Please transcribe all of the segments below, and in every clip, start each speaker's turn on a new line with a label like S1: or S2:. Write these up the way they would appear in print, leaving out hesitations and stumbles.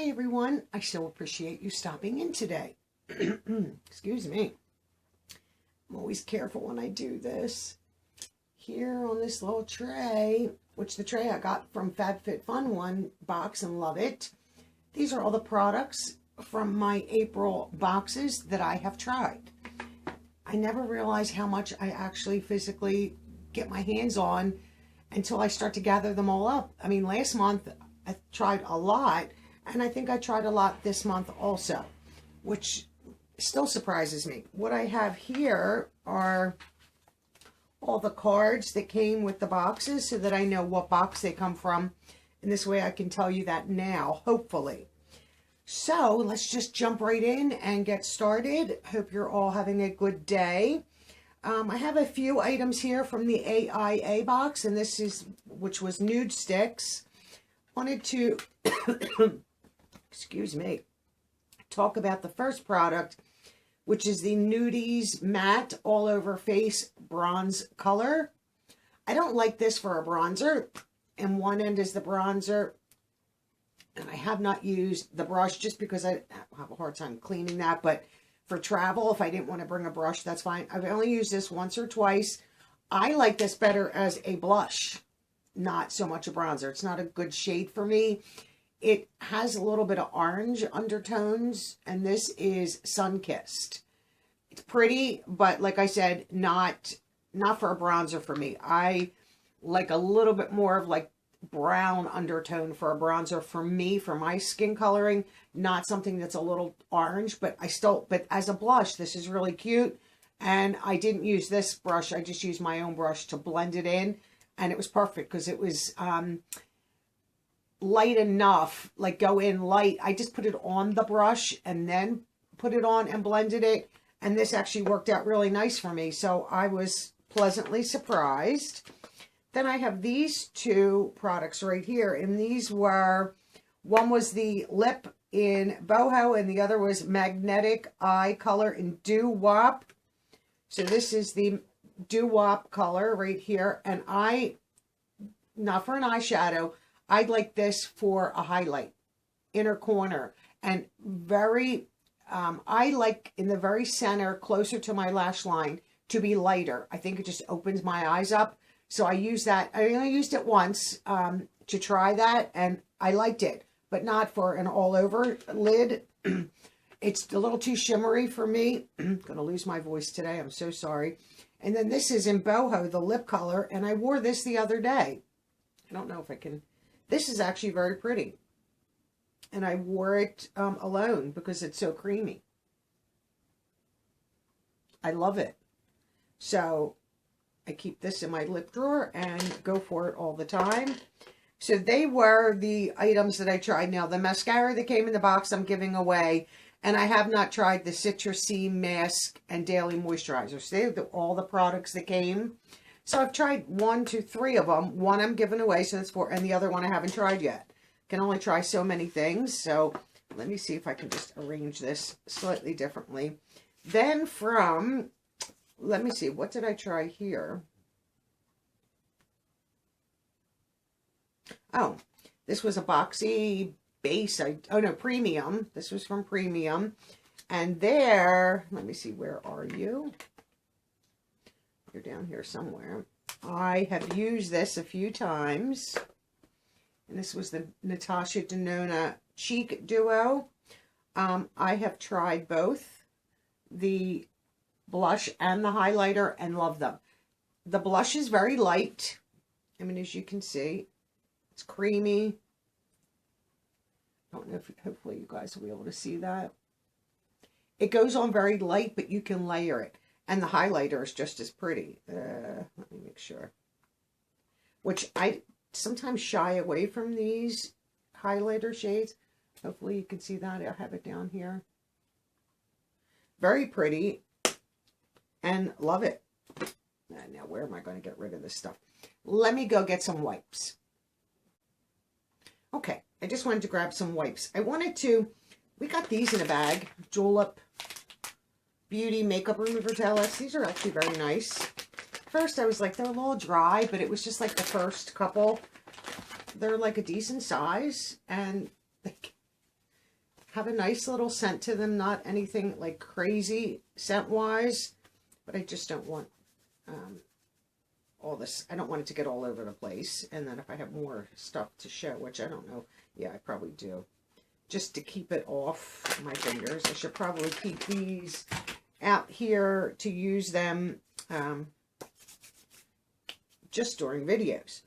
S1: Hi everyone, I so appreciate you stopping in today. Excuse me. I'm always careful when I do this. Here on this little tray, which the tray I got from FabFitFun box and love it. These are all the products from my April boxes that I have tried. I never realized how much I actually physically get my hands on until I start to gather them all up. I mean, last month I tried a lot, and I think I tried a lot this month also, which still surprises me. What I have here are all the cards that came with the boxes so that I know what box they come from. And this way I can tell you that now, hopefully. So let's just jump right in and get started. Hope you're all having a good day. I have a few items here from the AIA box, and this is, which was Nudestix. Wanted to, excuse me, talk about the first product, which is the Nudies Matte All Over Face Bronze Color. I don't like this for a bronzer, and one end is the bronzer, and I have not used the brush just because I have a hard time cleaning that, but for travel, if I didn't want to bring a brush, that's fine. I've only used this once or twice. I like this better as a blush, not so much a bronzer. It's not a good shade for me. It has a little bit of orange undertones, and this is Sunkissed. It's pretty, but like I said, not for a bronzer for me. I like a little bit more of like brown undertone for a bronzer for me, for my skin coloring, not something that's a little orange, but as a blush, this is really cute. And I didn't use this brush. I just used my own brush to blend it in. And it was perfect because it was light enough, like go in light. I just put it on the brush and then put it on and blended it. And this actually worked out really nice for me. So I was pleasantly surprised. Then I have these two products right here. And these were, one was the lip in boho and the other was magnetic eye color in Doo Wop. So this is the Doo Wop color right here, and not for an eyeshadow, I'd like this for a highlight, inner corner, and very, I like in the very center, closer to my lash line, to be lighter. I think it just opens my eyes up, so I use that. I only used it once to try that, and I liked it, but not for an all-over lid. It's a little too shimmery for me. I'm going to lose my voice today. I'm so sorry. And then this is in boho, the lip color, and I wore this the other day. I don't know if I can. This is actually very pretty. And I wore it alone because it's so creamy. I love it. So I keep this in my lip drawer and go for it all the time. So they were the items that I tried. Now, the mascara that came in the box I'm giving away. And I have not tried the Citrusy Mask and Daily Moisturizer. So they are all the products that came. So I've tried 1, 2, 3 of them. One I'm giving away, so that's 4. And the other one I haven't tried yet. Can only try so many things. So let me see if I can just arrange this slightly differently. Then from, let me see, what did I try here? Oh, this was a Boxy base. Premium. This was from Premium. And there, let me see, where are you? You're down here somewhere. I have used this a few times. And this was the Natasha Denona Cheek Duo. I have tried both the blush and the highlighter and love them. The blush is very light. I mean, as you can see, it's creamy. I don't know if, hopefully you guys will be able to see that. It goes on very light, but you can layer it. And the highlighter is just as pretty. Let me make sure. Which I sometimes shy away from these highlighter shades. Hopefully you can see that. I have it down here. Very pretty. And love it. Now, where am I going to get rid of this stuff? Let me go get some wipes. Okay. I just wanted to grab some wipes. We got these in a bag. Julep Beauty Makeup Remover Towelettes. These are actually very nice. First, I was like, they're a little dry, but it was just like the first couple. They're like a decent size, and have a nice little scent to them. Not anything like crazy scent-wise, but I just don't want all this. I don't want it to get all over the place. And then if I have more stuff to show, which I don't know. Yeah, I probably do. Just to keep it off my fingers. I should probably keep these out here to use them just during videos.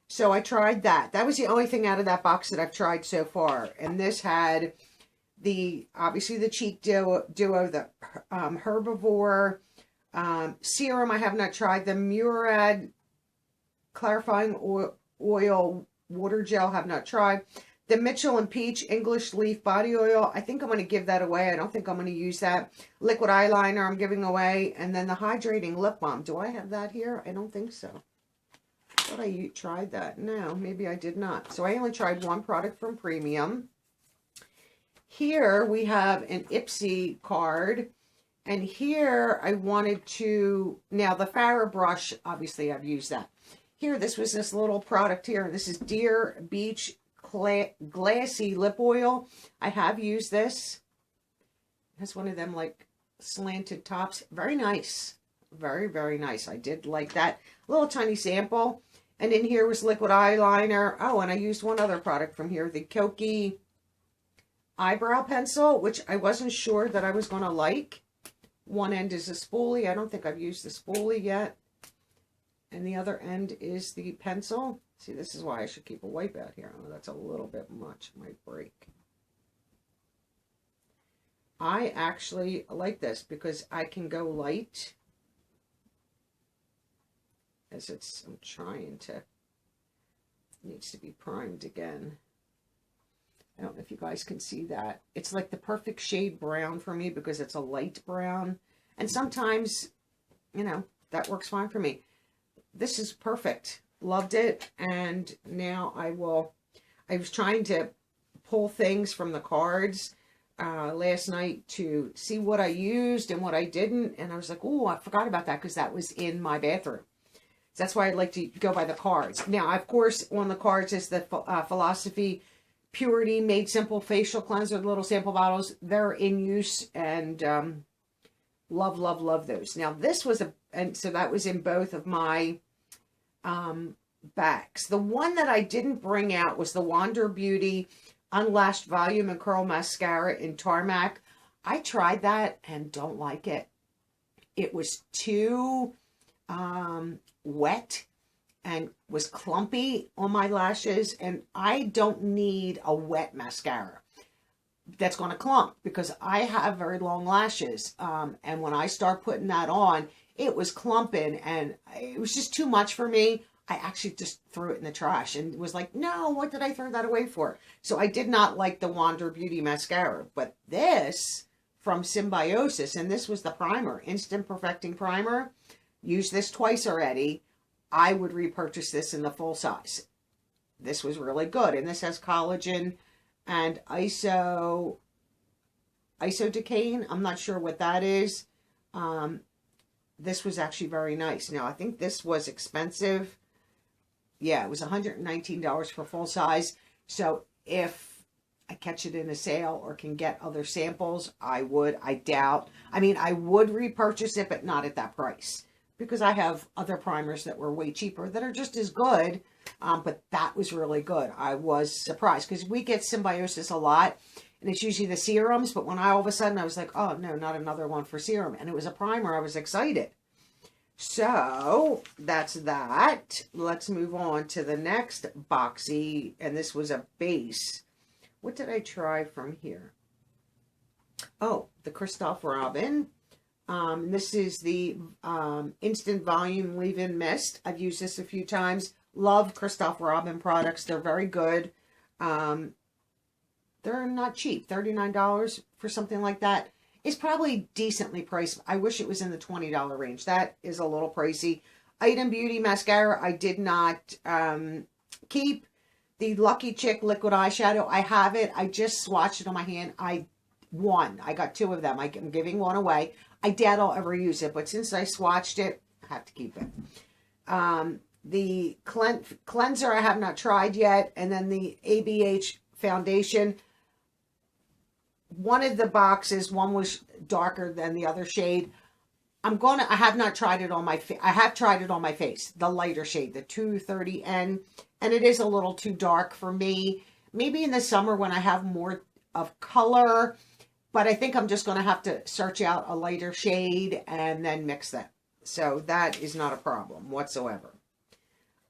S1: So I tried that. That was the only thing out of that box that I've tried so far. And this had obviously the cheek duo, the herbivore serum. I have not tried the Murad clarifying oil water gel. Have not tried the Mitchell and Peach English Leaf body oil. I think I'm going to give that away. I don't think I'm going to use that. Liquid eyeliner I'm giving away. And then the hydrating lip balm. Do I have that here? I don't think so. I thought I tried that. No, maybe I did not. So I only tried one product from Premium. Here we have an Ipsy card. And here I wanted to, now the Farrah brush, obviously I've used that. Here, this was this little product here. This is Deer Beach Glassy Lip Oil. I have used this. It has one of them like slanted tops. Very nice. Very, very nice. I did like that. Little tiny sample. And in here was liquid eyeliner. Oh, and I used one other product from here. The Koki eyebrow pencil, which I wasn't sure that I was going to like. One end is a spoolie. I don't think I've used the spoolie yet. And the other end is the pencil. See, this is why I should keep a wipe out here. Oh, that's a little bit much. It might break. I actually like this because I can go light. As I'm trying to, it needs to be primed again. I don't know if you guys can see that. It's like the perfect shade brown for me because it's a light brown. And sometimes, you know, that works fine for me. This is perfect. Loved it. And now I was trying to pull things from the cards last night to see what I used and what I didn't. And I was like, oh, I forgot about that because that was in my bathroom. So that's why I like to go by the cards. Now, of course, on the cards is the Philosophy Purity Made Simple Facial Cleanser, the little sample bottles. They're in use and love, love, love those. Now, this was and so that was in both of my bags. The one that I didn't bring out was the Wander Beauty Unlashed Volume and Curl Mascara in Tarmac. I tried that and don't like it. It was too wet and was clumpy on my lashes, and I don't need a wet mascara that's going to clump because I have very long lashes, and when I start putting that on, it was clumping and it was just too much for me. I actually just threw it in the trash and was like, no, what did I throw that away for? So I did not like the Wander Beauty mascara, but this from Symbiosis, and this was the primer, Instant Perfecting Primer. Used this twice already. I would repurchase this in the full size. This was really good. And this has collagen and isodecane. I'm not sure what that is. This was actually very nice. Now, I think this was expensive. Yeah, it was $119 for full size. So if I catch it in a sale or can get other samples, I would. I doubt. I mean, I would repurchase it, but not at that price. Because I have other primers that were way cheaper that are just as good, but that was really good. I was surprised because we get Symbiosis a lot, and it's usually the serums, but when all of a sudden I was like, oh, no, not another one for serum, and it was a primer, I was excited. So, that's that. Let's move on to the next boxy, and this was a base. What did I try from here? Oh, the Christophe Robin. This is the Instant Volume Leave-In Mist. I've used this a few times. Love Christophe Robin products. They're very good. They're not cheap. $39 for something like that is probably decently priced. I wish it was in the $20 range. That is a little pricey. Item Beauty Mascara I did not keep. The Lucky Chick Liquid Eyeshadow. I have it. I just swatched it on my hand. I got two of them. I'm giving one away. I doubt I'll ever use it, but since I swatched it, I have to keep it. The cleanser I have not tried yet, and then the ABH foundation. one of the boxes, one was darker than the other shade. I have not tried it on my face. I have tried it on my face, the lighter shade, the 230N, and it is a little too dark for me. Maybe in the summer when I have more of color, but I think I'm just going to have to search out a lighter shade and then mix them. So that is not a problem whatsoever.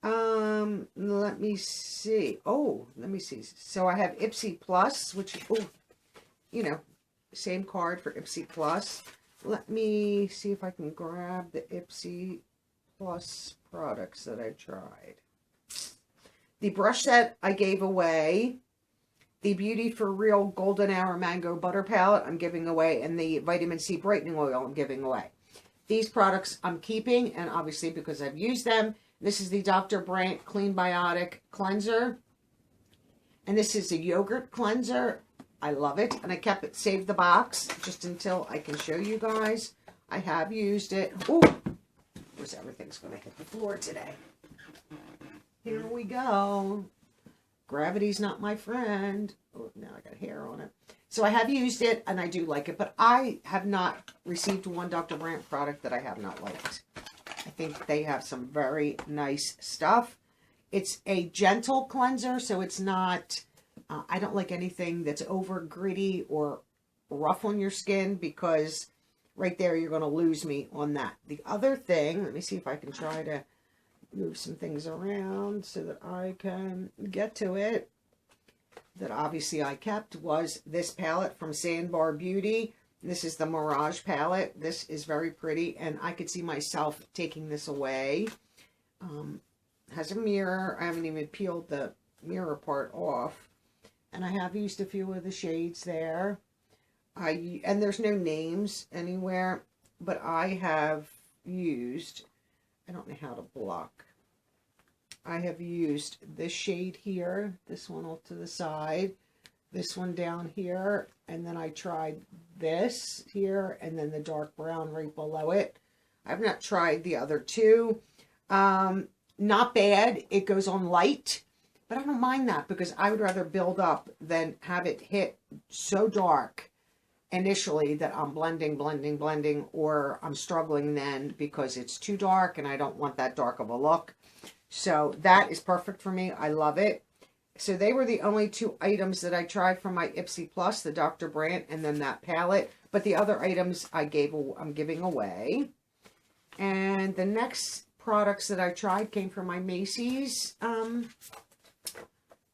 S1: Let me see. Oh, let me see. So I have Ipsy Plus, which, oh, you know, same card for Ipsy Plus. Let me see if I can grab the Ipsy Plus products that I've tried. The brush set I gave away. The Beauty for Real Golden Hour Mango Butter Palette I'm giving away. And the Vitamin C Brightening Oil I'm giving away. These products I'm keeping, and obviously because I've used them. This is the Dr. Brandt Clean Biotic Cleanser. And this is a yogurt cleanser. I love it. And I kept it, saved the box, just until I can show you guys. I have used it. Ooh, where's everything's going to hit the floor today. Here we go. Gravity's not my friend. Oh, now I got hair on it. So I have used it, and I do like it. But I have not received one Dr. Brandt product that I have not liked. I think they have some very nice stuff. It's a gentle cleanser, so it's not... I don't like anything that's over gritty or rough on your skin, because right there you're going to lose me on that. The other thing, let me see if I can try to move some things around so that I can get to it, that obviously I kept, was this palette from Sandbar Beauty. This is the Mirage palette. This is very pretty, and I could see myself taking this away. Has a mirror. I haven't even peeled the mirror part off. And I have used a few of the shades there. And there's no names anywhere, but I have used, I don't know how to block. I have used this shade here, this one off to the side, this one down here, and then I tried this here, and then the dark brown right below it. I've not tried the other two. Not bad. It goes on light. But I don't mind that, because I would rather build up than have it hit so dark initially that I'm blending, or I'm struggling then because it's too dark and I don't want that dark of a look. So that is perfect for me. I love it. So they were the only two items that I tried from my Ipsy Plus, the Dr. Brandt, and then that palette. But the other items I'm giving away. And the next products that I tried came from my Macy's. And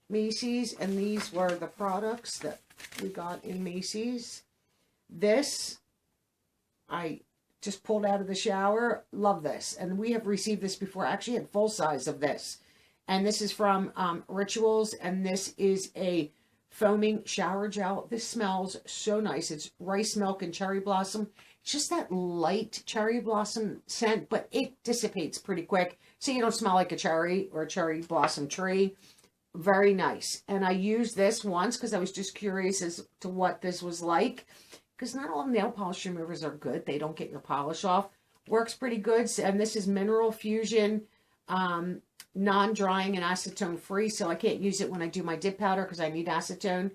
S1: these were the products that we got in Macy's. This I just pulled out of the shower. Love this. And we have received this before. I actually had full size of this. And this is from Rituals, and this is a foaming shower gel. This smells so nice. It's rice milk and cherry blossom. It's just that light cherry blossom scent, but it dissipates pretty quick, so you don't smell like a cherry or a cherry blossom tree. Very nice. And I used this once because I was just curious as to what this was like, because not all nail polish removers are good. They don't get your polish off. Works pretty good. And this is Mineral Fusion, non-drying and acetone free, so I can't use it when I do my dip powder because I need acetone.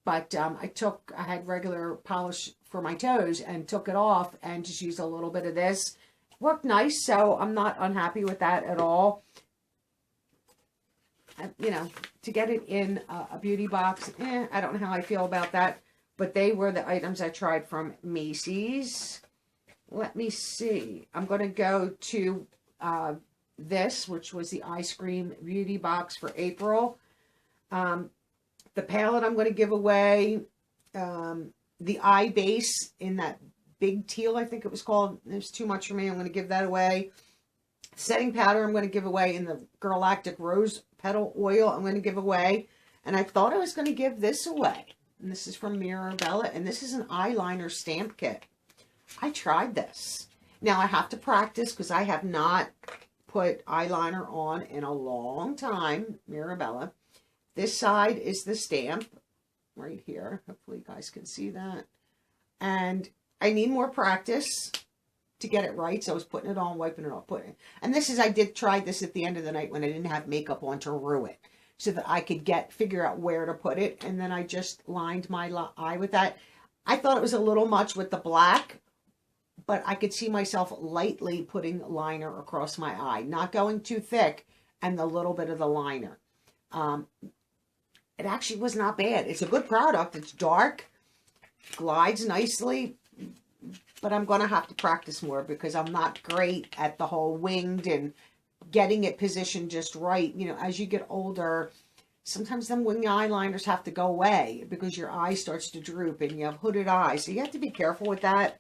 S1: But I had regular polish for my toes and took it off and just used a little bit of this. Worked nice, so I'm not unhappy with that at all. You know, to get it in a beauty box, I don't know how I feel about that. But they were the items I tried from Macy's. Let me see. I'm going to go to this, which was the Eyescream beauty box for April. The palette I'm going to give away. The eye base in that big teal, I think it was called. It was too much for me. I'm going to give that away. Setting powder I'm going to give away in the Galactic Rose Petal Oil I'm going to give away. And I thought I was going to give this away. And this is from Mirabella. And this is an eyeliner stamp kit. I tried this. Now I have to practice because I have not put eyeliner on in a long time. Mirabella. This side is the stamp right here. Hopefully you guys can see that. And I need more practice to get it right. So I was putting it on, wiping it off, putting it. And this is, I did try this at the end of the night when I didn't have makeup on to rue it, so that I could figure out where to put it. And then I just lined my eye with that. I thought it was a little much with the black, but I could see myself lightly putting liner across my eye, not going too thick, and the little bit of the liner. It actually was not bad. It's a good product. It's dark, glides nicely, but I'm going to have to practice more because I'm not great at the whole winged and getting it positioned just right. You know, as you get older, sometimes them winged eyeliners have to go away because your eye starts to droop and you have hooded eyes. So you have to be careful with that.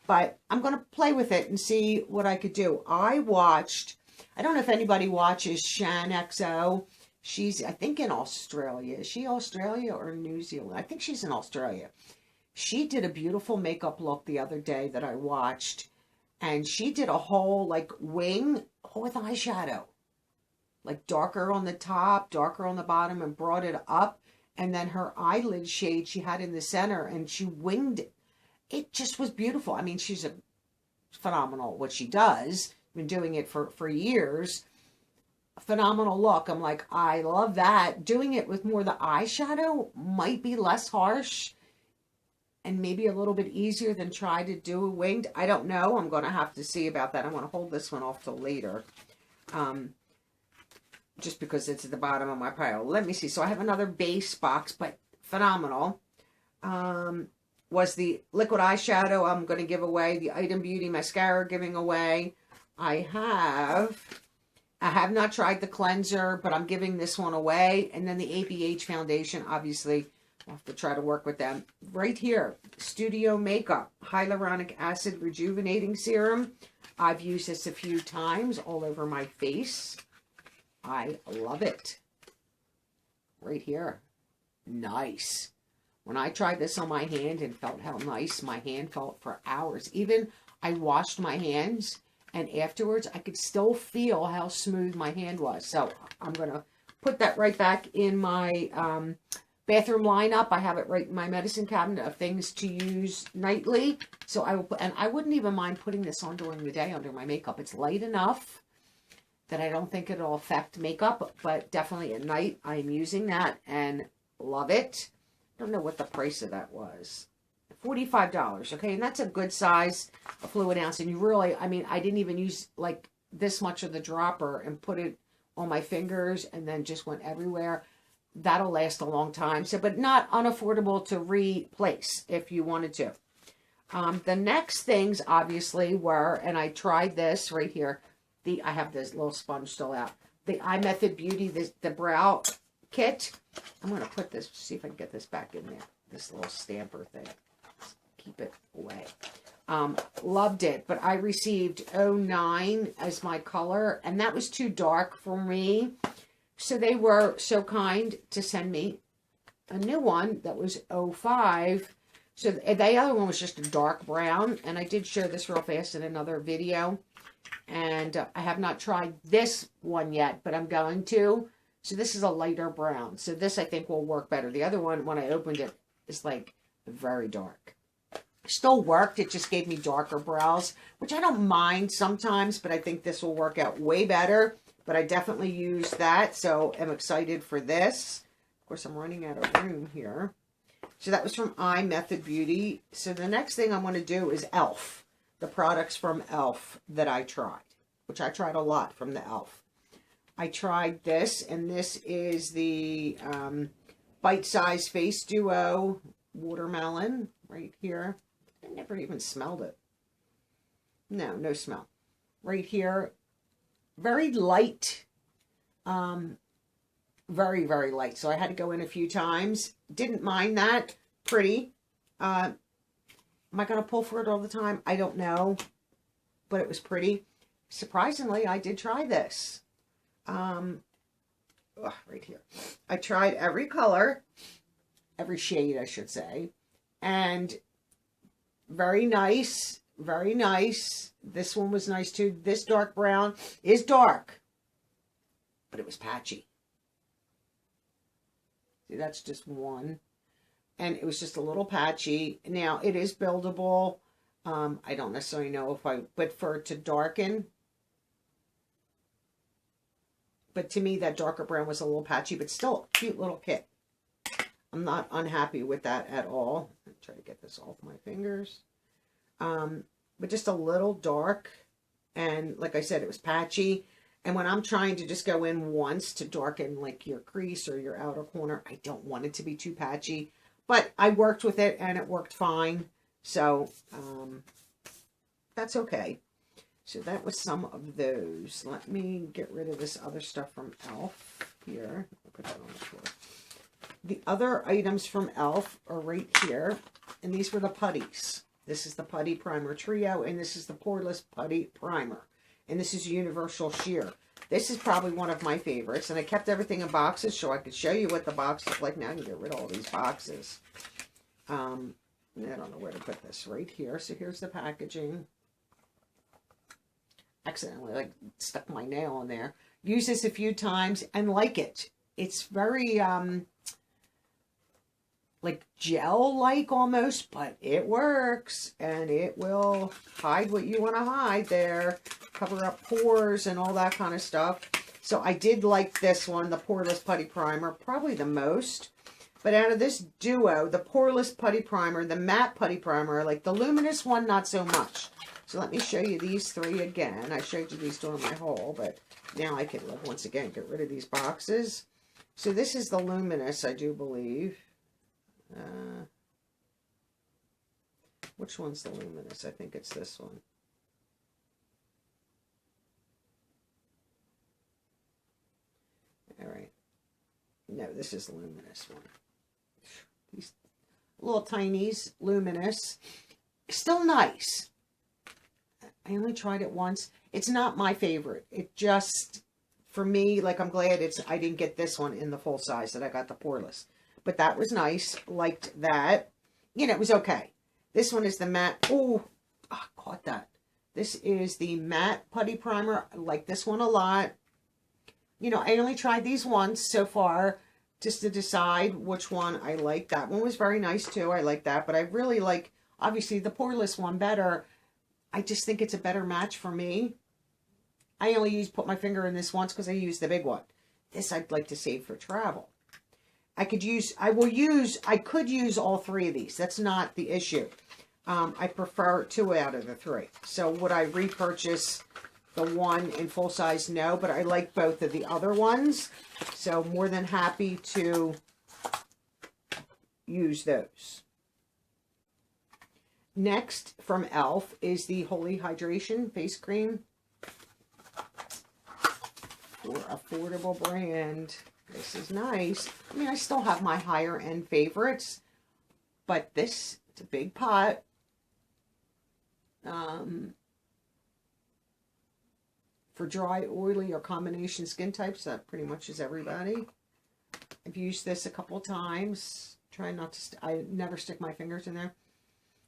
S1: But I'm going to play with it and see what I could do. I don't know if anybody watches Shan XO. She's, I think, in Australia. Is she Australia or New Zealand? I think she's in Australia. She did a beautiful makeup look the other day that I watched. And she did a whole, like, wing with eyeshadow. Like, darker on the top, darker on the bottom, and brought it up. And then her eyelid shade she had in the center, and she winged it. It just was beautiful. I mean, she's a phenomenal what she does. Been doing it for years. Phenomenal look. I'm like, I love that. Doing it with more the eyeshadow might be less harsh and maybe a little bit easier than try to do a winged. I don't know. I'm going to have to see about that. I want to hold this one off till later. Just because it's at the bottom of my pile. Let me see. So I have another base box, but phenomenal. Was the liquid eyeshadow I'm going to give away. The Item Beauty mascara giving away. I have not tried the cleanser, but I'm giving this one away. And then the ABH foundation, obviously, I'll have to try to work with them. Right here, Studio Makeup Hyaluronic Acid Rejuvenating Serum. I've used this a few times all over my face. I love it. Right here. Nice. When I tried this on my hand and felt how nice my hand felt for hours. Even I washed my hands. And afterwards, I could still feel how smooth my hand was. So I'm going to put that right back in my bathroom lineup. I have it right in my medicine cabinet of things to use nightly. So I will put, and I wouldn't even mind putting this on during the day under my makeup. It's light enough that I don't think it'll affect makeup. But definitely at night, I'm using that and love it. I don't know what the price of that was. $45, okay, and that's a good size, a fluid ounce, and you really, I mean, I didn't even use, like, this much of the dropper and put it on my fingers and then just went everywhere. That'll last a long time, so, but not unaffordable to replace if you wanted to. The next things, obviously, were, and I tried this right here, I have this little sponge still out, the Eye Method Beauty, the brow kit. I'm going to put this, see if I can get this back in there, this little stamper thing. Keep it away. Loved it, but I received 09 as my color, and that was too dark for me. So they were so kind to send me a new one that was 05. So the other one was just a dark brown, and I did show this real fast in another video. And I have not tried this one yet, but I'm going to. So this is a lighter brown. So this I think will work better. The other one, when I opened it, is like very dark. Still worked. It just gave me darker brows, which I don't mind sometimes, but I think this will work out way better. But I definitely use that, so I'm excited for this. Of course, I'm running out of room here. So that was from Eye Method Beauty. So the next thing I want to do is e.l.f. The products from e.l.f. that I tried, which I tried a lot from the e.l.f. I tried this, and this is the Bite Size Face Duo Watermelon right here. I never even smelled it. No, no smell. Right here, very light. Very, very light. So I had to go in a few times. Didn't mind that. Pretty. Am I going to pull for it all the time? I don't know. But it was pretty. Surprisingly, I did try this. Right here. I tried every color. Every shade, I should say. And very nice. Very nice. This one was nice too. This dark brown is dark. But it was patchy. See, that's just one. And it was just a little patchy. Now, it is buildable. I don't necessarily know if but for it to darken. But to me, that darker brown was a little patchy, but still a cute little kit. I'm not unhappy with that at all. try to get this off my fingers. But just a little dark. And like I said, it was patchy. And when I'm trying to just go in once to darken like your crease or your outer corner, I don't want it to be too patchy. But I worked with it and it worked fine. So that's okay. So that was some of those. Let me get rid of this other stuff from e.l.f. here. I'll put that on the floor. The other items from e.l.f. are right here. And these were the putties. This is the Putty Primer Trio. And this is the Poreless Putty Primer. And this is Universal Sheer. This is probably one of my favorites. And I kept everything in boxes so I could show you what the box looked like. Now I can get rid of all these boxes. I don't know where to put this. Right here. So here's the packaging. Accidentally like stuck my nail in there. Use this a few times and like it. It's very like gel-like almost, but it works and it will hide what you want to hide there, cover up pores and all that kind of stuff. So I did like this one, the Poreless Putty Primer, probably the most. But out of this duo, the Poreless Putty Primer, the Matte Putty Primer, like the luminous one, not so much. So let me show you these three again. I showed you these during my haul, but now I can, once again, get rid of these boxes. So this is the luminous, I do believe. Which one's the luminous? I think it's this one. All right. No, this is the luminous one. These little tinies, luminous. Still nice. I only tried it once. It's not my favorite. It just, for me, like I'm glad I didn't get this one in the full size, that I got the Poreless. But that was nice. Liked that. You know, it was okay. This one is the matte. Oh, I caught that. This is the Matte Putty Primer. I like this one a lot. You know, I only tried these once so far just to decide which one I like. That one was very nice too. I like that. But I really like, obviously, the Poreless one better. I just think it's a better match for me. I only put my finger in this once because I used the big one. This I'd like to save for travel. I could use all three of these. That's not the issue. I prefer 2 out of the 3. So would I repurchase the one in full size? No, but I like both of the other ones. So more than happy to use those. Next from e.l.f. is the Holy Hydration Face Cream. For affordable brand. This is nice. I mean, I still have my higher end favorites, but this, it's a big pot. For dry, oily, or combination skin types, that pretty much is everybody. I've used this a couple times. Try not to, I never stick my fingers in there.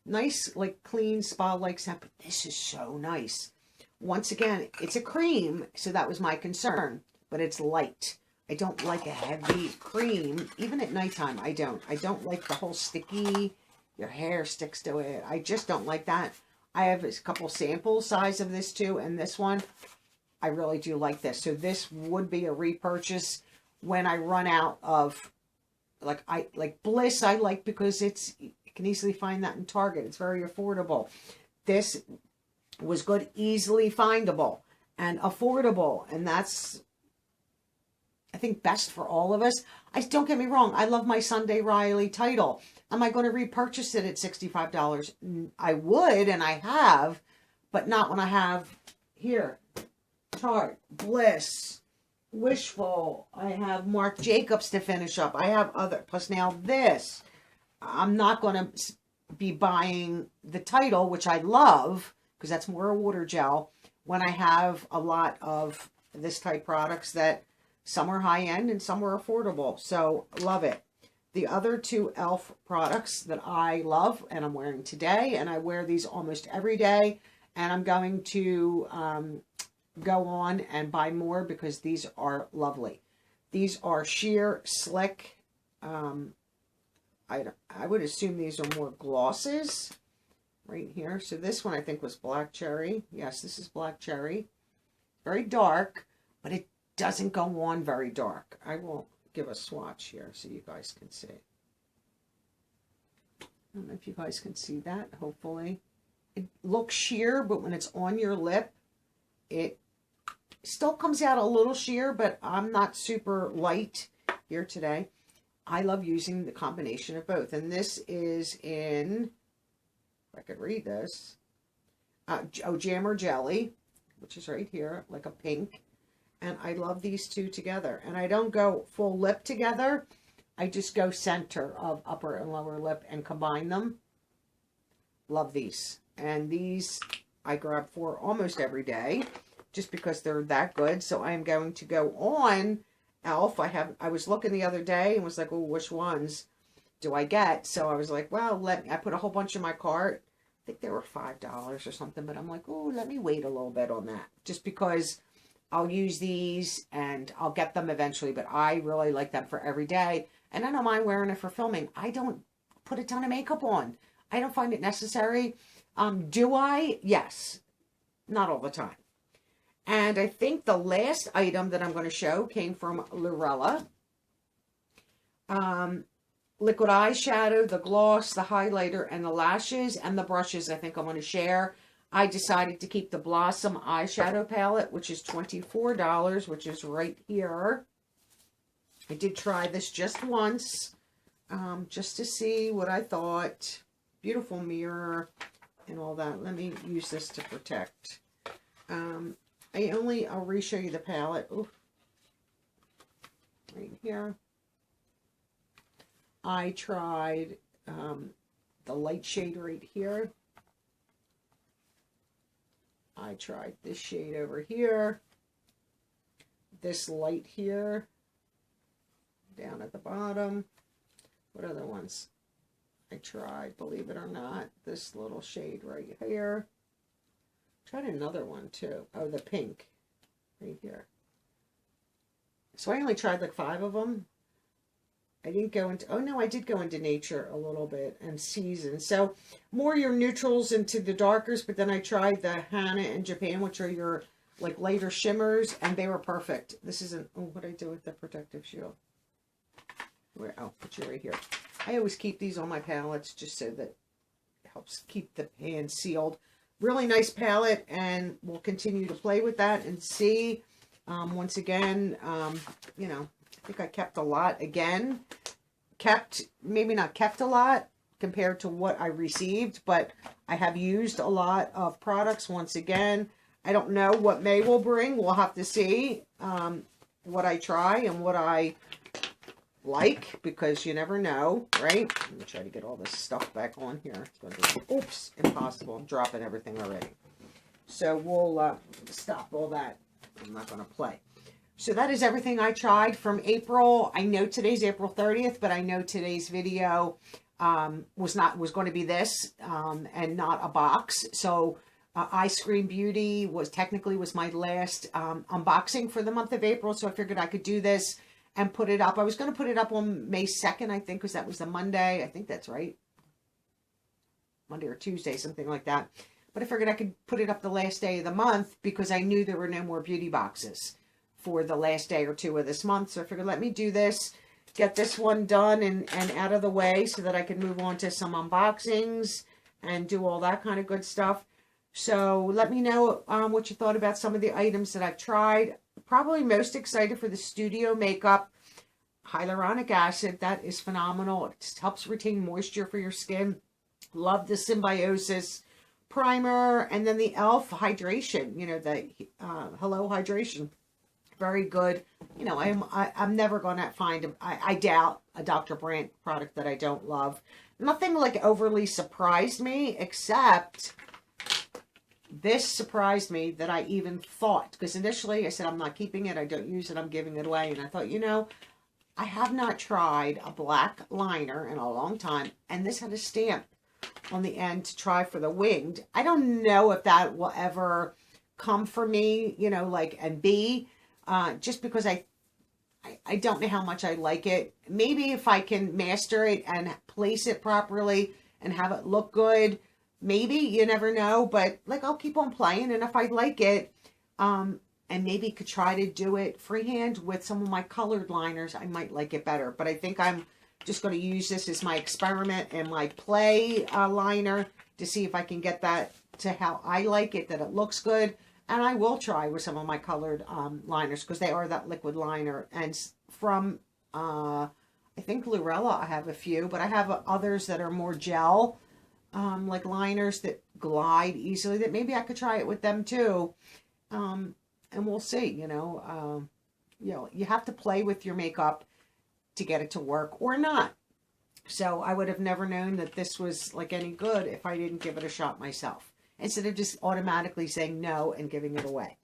S1: Nice, like clean spa-like scent, but this is so nice. Once again, it's a cream, so that was my concern, but it's light. I don't like a heavy cream, even at nighttime. I don't like the whole sticky, your hair sticks to it. I just don't like that. I have a couple sample size of this too, and this one, I really do like this. So this would be a repurchase when I run out of, like Bliss. I like because you can easily find that in Target. It's very affordable. This was good, easily findable and affordable, and that's, I think, best for all of us. Don't get me wrong, I love my Sunday Riley title. Am I going to repurchase it at $65? I would, and I have, but not when I have here, Tarte, Bliss, Wishful. I have Marc Jacobs to finish up. I have other, plus now this. I'm not going to be buying the title, which I love, because that's more a water gel, when I have a lot of this type products that some are high-end and some are affordable. So, love it. The other 2 e.l.f. products that I love, and I'm wearing today, and I wear these almost every day, and I'm going to go on and buy more because these are lovely. These are sheer, slick. I would assume these are more glosses right here. So this one I think was Black Cherry. Yes, this is Black Cherry. Very dark, but it doesn't go on very dark. I will give a swatch here so you guys can see. I don't know if you guys can see that, hopefully. It looks sheer, but when it's on your lip, it still comes out a little sheer, but I'm not super light here today. I love using the combination of both. And this is in, if I could read this, Jam or Jelly, which is right here, like a pink. And I love these two together. And I don't go full lip together. I just go center of upper and lower lip and combine them. Love these. And these I grab for almost every day just because they're that good. So I am going to go on e.l.f. I was looking the other day and was like, oh, which ones do I get? So I was like, well, I put a whole bunch in my cart. I think they were $5 or something, but I'm like, oh, let me wait a little bit on that just because I'll use these and I'll get them eventually, but I really like them for every day. And I don't mind wearing it for filming. I don't put a ton of makeup on. I don't find it necessary. Do I? Yes. Not all the time. And I think the last item that I'm going to show came from Lorella. Liquid eyeshadow, the gloss, the highlighter, and the lashes, and the brushes I think I'm going to share. I decided to keep the Blossom eyeshadow palette, which is $24, which is right here. I did try this just once, just to see what I thought. Beautiful mirror and all that. Let me use this to protect. I'll re-show you the palette. Ooh. Right here. I tried the light shade right here. I tried this shade over here. This light here. Down at the bottom. What other ones? I tried, believe it or not, this little shade right here. Tried another one too. Oh, the pink right here. So I only tried like 5 of them. I didn't go into, oh no, I did go into Nature a little bit and Season. So more your neutrals into the darkers, but then I tried the Hana in Japan, which are your like lighter shimmers, and they were perfect. This isn't, oh, what I do with the protective shield. Where, oh, put you right here. I always keep these on my palettes just so that it helps keep the pan sealed. Really nice palette, and we'll continue to play with that and see. Once again, you know, I think I kept a lot again. Maybe not kept a lot compared to what I received, but I have used a lot of products once again. I don't know what May will bring. We'll have to see what I try and what I like, because you never know, right? Let me try to get all this stuff back on here. It's going to be, oops, impossible. I'm dropping everything already. So we'll stop all that. I'm not going to play. So that is everything I tried from April. I know today's April 30th, but I know today's video was going to be this and not a box. So Eyescream Beauty was my last unboxing for the month of April. So I figured I could do this and put it up. I was going to put it up on May 2nd, I think, because that was the Monday. I think that's right. Monday or Tuesday, something like that. But I figured I could put it up the last day of the month because I knew there were no more beauty boxes for the last day or 2 of this month. So I figured, let me do this, get this one done and out of the way so that I can move on to some unboxings and do all that kind of good stuff. So let me know what you thought about some of the items that I've tried. Probably most excited for the Studio Makeup Hyaluronic Acid. That is phenomenal. It just helps retain moisture for your skin. Love the Symbiosis primer, and then the e.l.f. hydration, you know, the Hello Hydration. Very good. You know, I'm never going to find, I doubt, a Dr. Brandt product that I don't love. Nothing like overly surprised me, except this surprised me that I even thought, because initially I said, I'm not keeping it, I don't use it, I'm giving it away. And I thought, you know, I have not tried a black liner in a long time, and this had a stamp on the end to try for the winged. I don't know if that will ever come for me, you know, like, and be, just because I don't know how much I like it. Maybe if I can master it and place it properly and have it look good, maybe, you never know, but like, I'll keep on playing, and if I like it, and maybe could try to do it freehand with some of my colored liners, I might like it better. But I think I'm just going to use this as my experiment and my play liner to see if I can get that to how I like it, that it looks good. And I will try with some of my colored liners because they are that liquid liner. And from, I think Lurella, I have a few, but I have others that are more gel, like liners that glide easily, that maybe I could try it with them too. And we'll see, you know, you have to play with your makeup to get it to work or not. So I would have never known that this was like any good if I didn't give it a shot myself, instead of just automatically saying no and giving it away.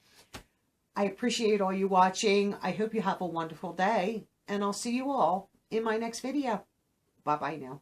S1: I appreciate all you watching. I hope you have a wonderful day, and I'll see you all in my next video. Bye-bye now.